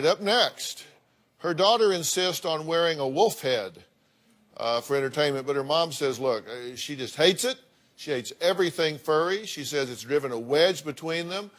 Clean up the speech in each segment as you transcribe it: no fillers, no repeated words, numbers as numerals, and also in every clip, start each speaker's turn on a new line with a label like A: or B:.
A: Up next, her daughter insists on wearing a wolf head for entertainment, but her mom says, look, she just hates it. She hates everything furry. She says it's driven a wedge between them,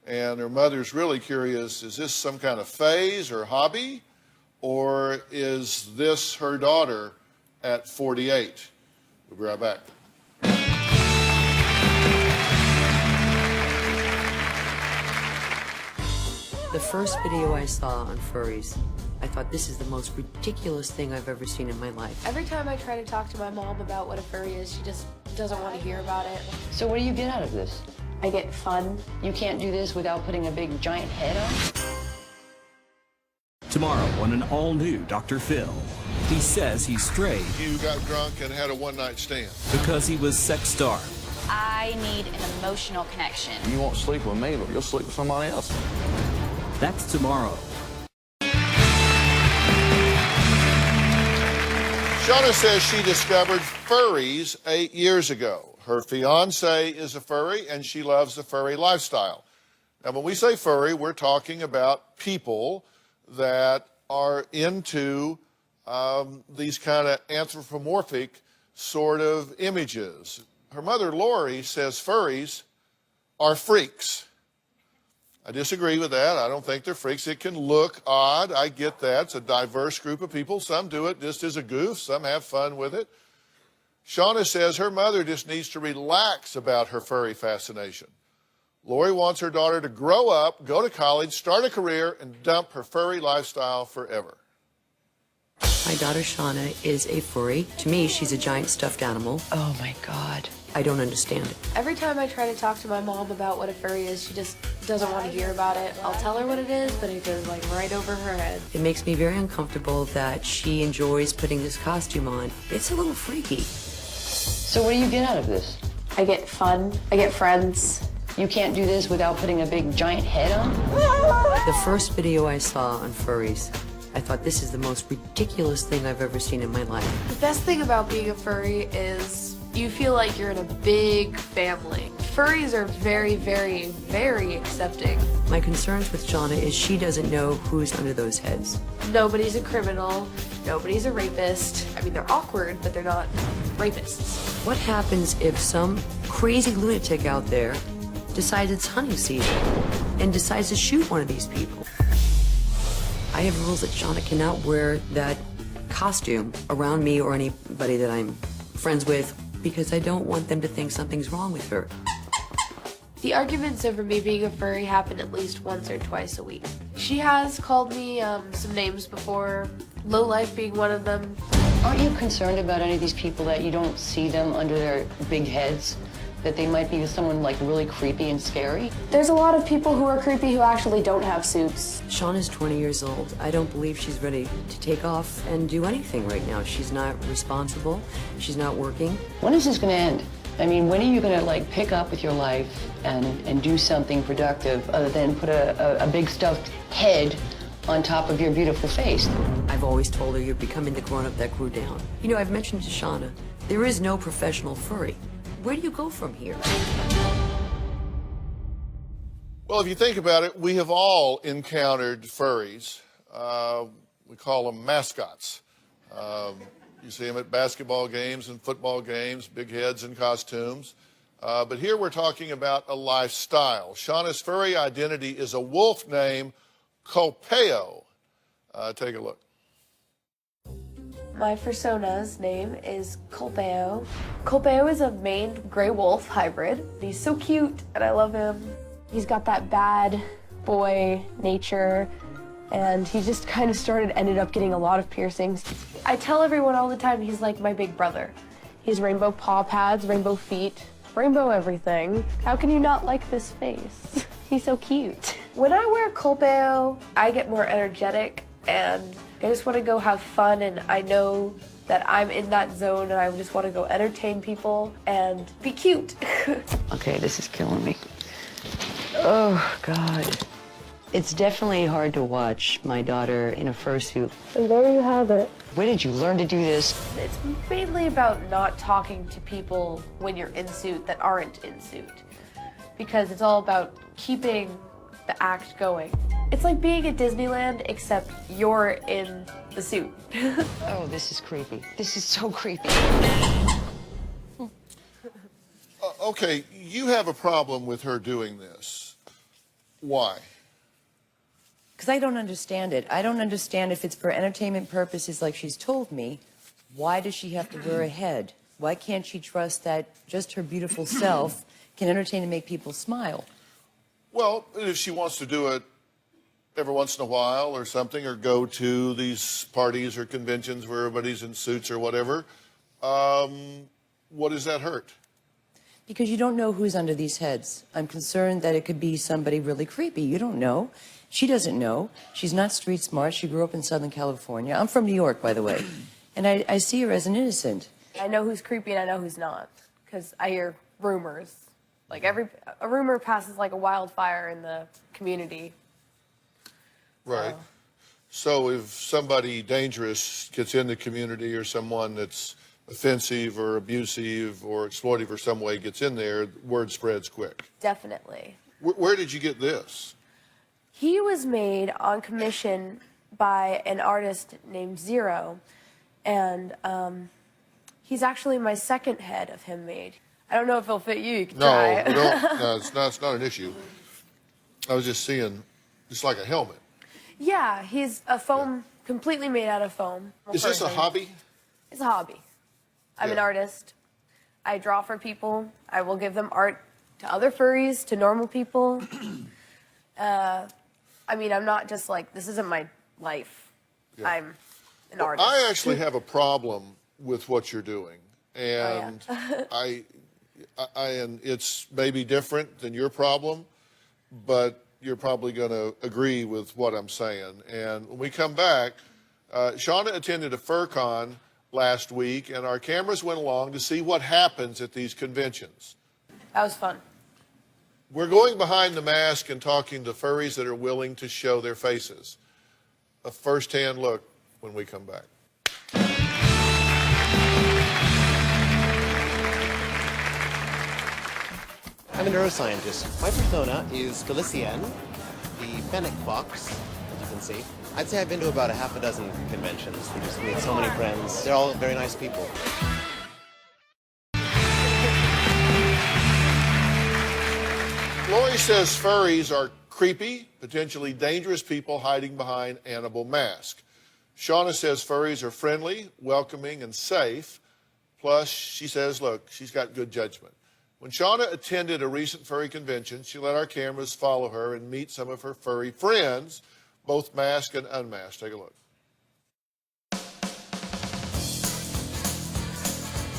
A: and her mother's really curious, is this some kind of phase or hobby, or is this her daughter at 48? We'll be right back.
B: The first video I saw on furries, I thought this is the most ridiculous thing I've ever seen in my life.
C: Every time I try to talk to my mom about what a furry is, she just doesn't want to hear about it.
D: So what do you get out of this?
C: I get fun.
D: You can't do this without putting a big giant head on?
E: Tomorrow on an all-new Dr. Phil. He says he's straight.
A: You got drunk and had a one-night stand.
E: Because he was sex-starved.
F: I need an emotional connection.
G: You won't sleep with me, but you'll sleep with somebody else.
E: That's tomorrow.
A: Shauna says she discovered furries 8 years ago. Her fiance is a furry, and she loves the furry lifestyle. Now, when we say furry, we're talking about people that are into these kind of anthropomorphic sort of images. Her mother, Lori, says furries are freaks. I disagree with that. I don't think they're freaks. It can look odd. I get that. It's a diverse group of people. Some do it just as a goof. Some have fun with it. Shauna says her mother just needs to relax about her furry fascination. Lori wants her daughter to grow up, go to college, start a career, and dump her furry lifestyle forever.
B: My daughter Shauna is a furry. To me, she's a giant stuffed animal.
D: Oh my God.
B: I don't understand it.
C: Every time I try to talk to my mom about what a furry is, she just doesn't want to hear about it. I'll tell her what it is, but it goes like right over her head.
B: It makes me very uncomfortable that she enjoys putting this costume on. It's a little freaky.
D: So what do you get out of this?
C: I get fun. I get friends.
D: You can't do this without putting a big giant head on?
B: The first video I saw on furries, I thought this is the most ridiculous thing I've ever seen in my life.
C: The best thing about being a furry is you feel like you're in a big family. Furries are very, very, very accepting.
B: My concerns with Shauna is she doesn't know who's under those heads.
C: Nobody's a criminal. Nobody's a rapist. I mean, they're awkward, but they're not rapists.
B: What happens if some crazy lunatic out there decides it's hunting season and decides to shoot one of these people? I have rules that Shauna cannot wear that costume around me or anybody that I'm friends with because I don't want them to think something's wrong with her.
C: The arguments over me being a furry happen at least once or twice a week. She has called me some names before, lowlife being one of them.
D: Aren't you concerned about any of these people that you don't see them under their big heads? That they might be someone like really creepy and scary?
C: There's a lot of people who are creepy who actually don't have suits.
B: Shauna's 20 years old. I don't believe she's ready to take off and do anything right now. She's not responsible. She's not working.
D: When is this gonna end? I mean, when are you gonna like pick up with your life and do something productive other than put a big stuffed head on top of your beautiful face?
B: I've always told her you're becoming the grown-up that grew down. You know, I've mentioned to Shauna, there is no professional furry. Where do you go from here?
A: Well, if you think about it, we have all encountered furries. We call them mascots. You see them at basketball games and football games, big heads and costumes. But here we're talking about a lifestyle. Shauna's furry identity is a wolf named Culpeo. Take a look.
C: My persona's name is Culpeo. Culpeo is a maned gray wolf hybrid. He's so cute and I love him. He's got that bad boy nature and he just kind of ended up getting a lot of piercings. I tell everyone all the time he's like my big brother. He's rainbow paw pads, rainbow feet, rainbow everything. How can you not like this face? He's so cute. When I wear Culpeo, I get more energetic and I just want to go have fun, and I know that I'm in that zone and I just want to go entertain people and be cute.
D: Okay, this is killing me. Oh, God. It's definitely hard to watch my daughter in a fursuit.
C: And there you have it.
D: Where did you learn to do this?
C: It's mainly about not talking to people when you're in suit that aren't in suit. Because it's all about keeping the act going. It's like being at Disneyland, except you're in the suit.
D: Oh, this is creepy. This is so creepy.
A: Okay, you have a problem with her doing this. Why?
H: Because I don't understand it. I don't understand if it's for entertainment purposes like she's told me. Why does she have to wear a head? Why can't she trust that just her beautiful self can entertain and make people smile?
A: Well, if she wants to do it every once in a while or something, or go to these parties or conventions where everybody's in suits or whatever, what does that hurt?
H: Because you don't know who's under these heads. I'm concerned that it could be somebody really creepy. You don't know. She doesn't know. She's not street smart. She grew up in Southern California. I'm from New York, by the way. And I see her as an innocent.
C: I know who's creepy and I know who's not, because I hear rumors. Like a rumor passes like a wildfire in the community.
A: Right. So if somebody dangerous gets in the community, or someone that's offensive or abusive or exploitive or some way gets in there, word spreads quick.
C: Definitely.
A: Where did you get this?
C: He was made on commission by an artist named Zero, and he's actually my second head of him made. I don't know if it'll fit you. You can try.
A: No, we don't. No, it's not an issue. I was just seeing, it's like a helmet.
C: Yeah, he's a foam, completely made out of foam.
A: Is this a hobby?
C: It's a hobby. I'm an artist. I draw for people. I will give them art to other furries, to normal people. I mean, I'm not just like, this isn't my life. Yeah. I'm an artist.
A: I actually have a problem with what you're doing. And and it's maybe different than your problem, but you're probably going to agree with what I'm saying. And when we come back, Shauna attended a FurCon last week, and our cameras went along to see what happens at these conventions.
C: That was fun.
A: We're going behind the mask and talking to furries that are willing to show their faces. A first-hand look when we come back.
I: I'm a neuroscientist. My persona is Felicienne, the fennec fox, as you can see. I'd say I've been to about a half a dozen conventions. I just made so many friends. They're all very nice people.
A: Lori says furries are creepy, potentially dangerous people hiding behind animal masks. Shauna says furries are friendly, welcoming, and safe. Plus, she says, look, she's got good judgment. When Shauna attended a recent furry convention, she let our cameras follow her and meet some of her furry friends, both masked and unmasked. Take a look.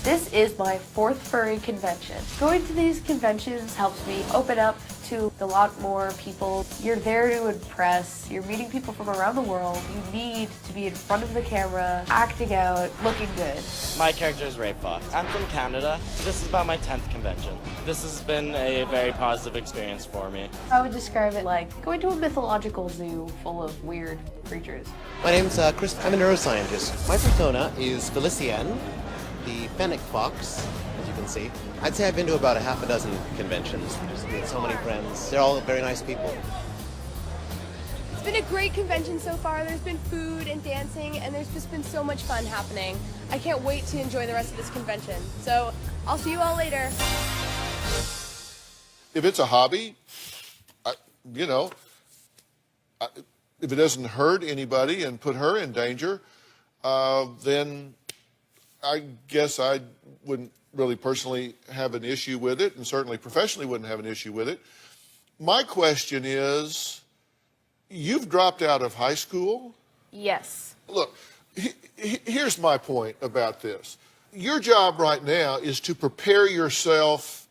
C: This is my 4th furry convention. Going to these conventions helps me open up to a lot more people. You're there to impress. You're meeting people from around the world. You need to be in front of the camera, acting out, looking good.
J: My character is Ray Fox. I'm from Canada. This is about my 10th convention. This has been a very positive experience for me.
C: I would describe it like going to a mythological zoo full of weird creatures.
I: My name's Chris. I'm a neuroscientist. My persona is Felicienne, the fennec fox, as you can see. I'd say I've been to about a half a dozen conventions. I just made so many friends. They're all very nice people.
K: It's been a great convention so far. There's been food and dancing, and there's just been so much fun happening. I can't wait to enjoy the rest of this convention. So I'll see you all later.
A: If it's a hobby, if it doesn't hurt anybody and put her in danger, then I guess I wouldn't really personally have an issue with it, and certainly professionally wouldn't have an issue with it. My question is, you've dropped out of high school?
C: Yes.
A: Look, here's my point about this. Your job right now is to prepare yourself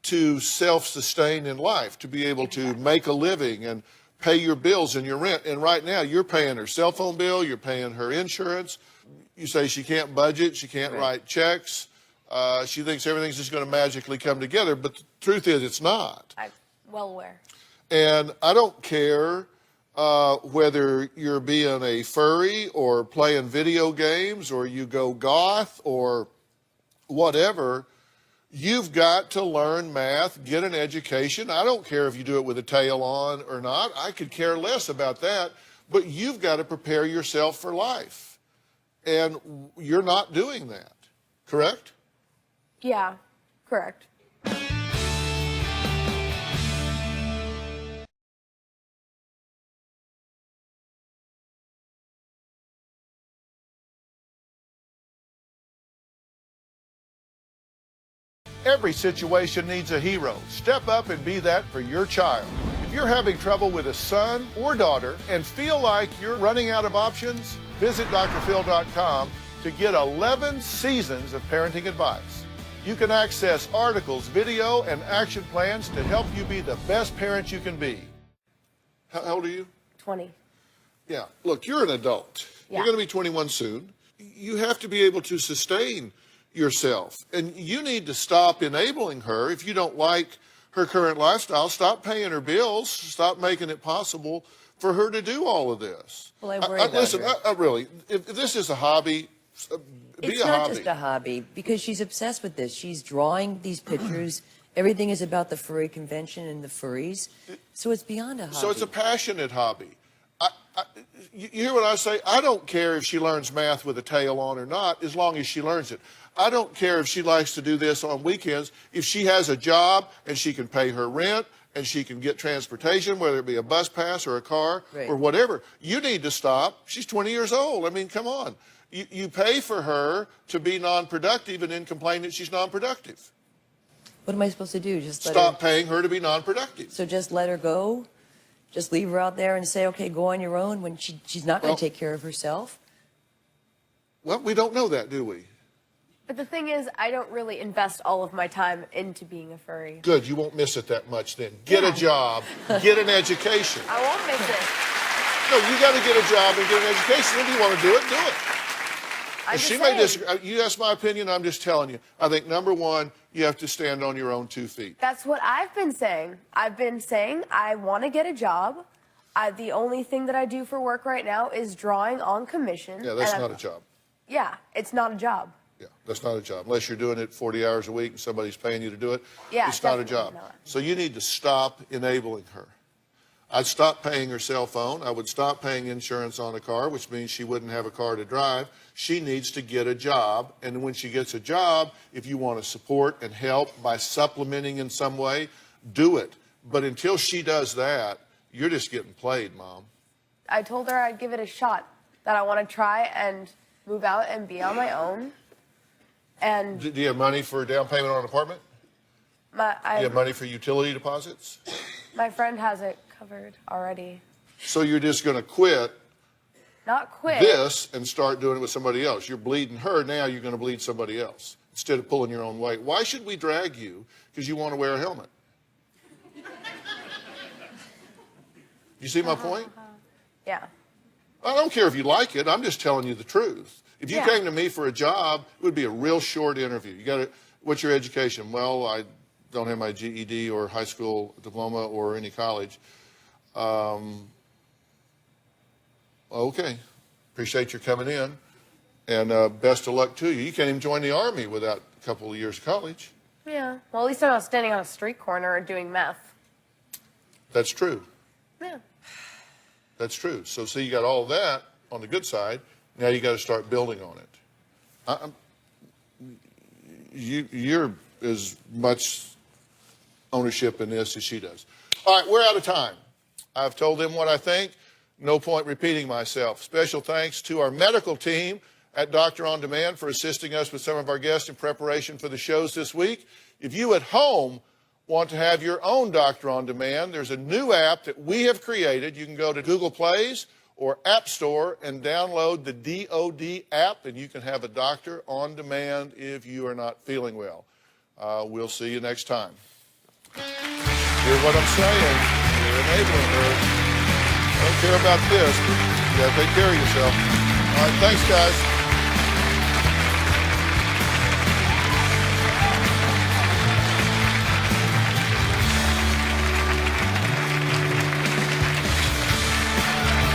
A: to self-sustain in life, to be able to make a living and pay your bills and your rent. And right now, you're paying her cell phone bill, you're paying her insurance. You say she can't budget, she can't write checks. She thinks everything's just going to magically come together, but the truth is it's not.
C: I'm well aware.
A: And I don't care whether you're being a furry or playing video games or you go goth or whatever. You've got to learn math, get an education. I don't care if you do it with a tail on or not. I could care less about that. But you've got to prepare yourself for life. And you're not doing that, correct?
C: Yeah, correct.
A: Every situation needs a hero. Step up and be that for your child. If you're having trouble with a son or daughter and feel like you're running out of options, visit drphil.com to get 11 seasons of parenting advice. You can access articles, video, and action plans to help you be the best parent you can be. How old are you?
C: 20.
A: Yeah. Look, you're an adult.
C: Yeah.
A: You're going to be 21 soon. You have to be able to sustain yourself. And you need to stop enabling her. If you don't like her current lifestyle, stop paying her bills, stop making it possible for her to do all of this.
H: Well, I worry about
A: listen,
H: her.
A: Really, if this is a hobby, be
H: It's
A: a
H: not
A: hobby.
H: just a hobby, because she's obsessed with this. She's drawing these pictures. Everything is about the furry convention and the furries. So it's beyond a hobby.
A: So it's a passionate hobby. You hear what I say? I don't care if she learns math with a tail on or not, as long as she learns it. I don't care if she likes to do this on weekends. If she has a job and she can pay her rent and she can get transportation, whether it be a bus pass or a car or whatever, you need to stop. She's 20 years old. I mean, come on. You pay for her to be non-productive and then complain that she's non-productive.
H: What am I supposed to do? Just let
A: Stop paying her to be non-productive.
H: So just let her go? Just leave her out there and say, okay, go on your own when she's not going to take care of herself?
A: Well, we don't know that, do we?
C: But the thing is, I don't really invest all of my time into being a furry.
A: Good, you won't miss it that much then. Get a job, get an education.
C: I won't miss it.
A: No, you got to get a job and get an education. If you want to do it, do it.
C: I'm
A: She
C: just
A: may
C: saying.
A: disagree. You ask my opinion, I'm just telling you. I think, number one, you have to stand on your own 2 feet.
C: That's what I've been saying. I've been saying I want to get a job. The only thing that I do for work right now is drawing on commission.
A: Yeah, that's not a job.
C: Yeah, it's not a job.
A: Yeah, that's not a job. Unless you're doing it 40 hours a week and somebody's paying you to do it,
C: Yeah,
A: it's not a
C: definitely
A: job.
C: not.
A: So you need to stop enabling her. I'd stop paying her cell phone. I would stop paying insurance on a car, which means she wouldn't have a car to drive. She needs to get a job. And when she gets a job, if you want to support and help by supplementing in some way, do it. But until she does that, you're just getting played, Mom.
C: I told her I'd give it a shot, that I want to try and move out and be on my own. And
A: Do you have money for a down payment on an apartment? Do you have money for utility deposits?
C: my friend has it covered already.
A: So you're just going to quit
C: Not quit.
A: this and start doing it with somebody else. You're bleeding her, now you're going to bleed somebody else instead of pulling your own weight. Why should we drag you because you want to wear a helmet? You see my point?
C: Yeah.
A: I don't care if you like it. I'm just telling you the truth. If you came to me for a job, it would be a real short interview. You got to, what's your education? Well, I don't have my GED or high school diploma or any college. Okay. Appreciate your coming in. And best of luck to you. You can't even join the Army without a couple of years of college.
C: Yeah. Well, at least I'm not standing on a street corner doing meth.
A: That's true.
C: Yeah.
A: That's true. So see, you got all that on the good side. Now you got to start building on it. You're as much ownership in this as she does. All right, we're out of time. I've told them what I think. No point repeating myself. Special thanks to our medical team at Doctor On Demand for assisting us with some of our guests in preparation for the shows this week. If you at home want to have your own Doctor On Demand, there's a new app that we have created. You can go to Google Plays or App Store and download the DOD app, and you can have a doctor on demand if you are not feeling well. We'll see you next time. Hear what I'm saying? You're enabling her. I don't care about this, but you got to take care of yourself. All right, thanks, guys.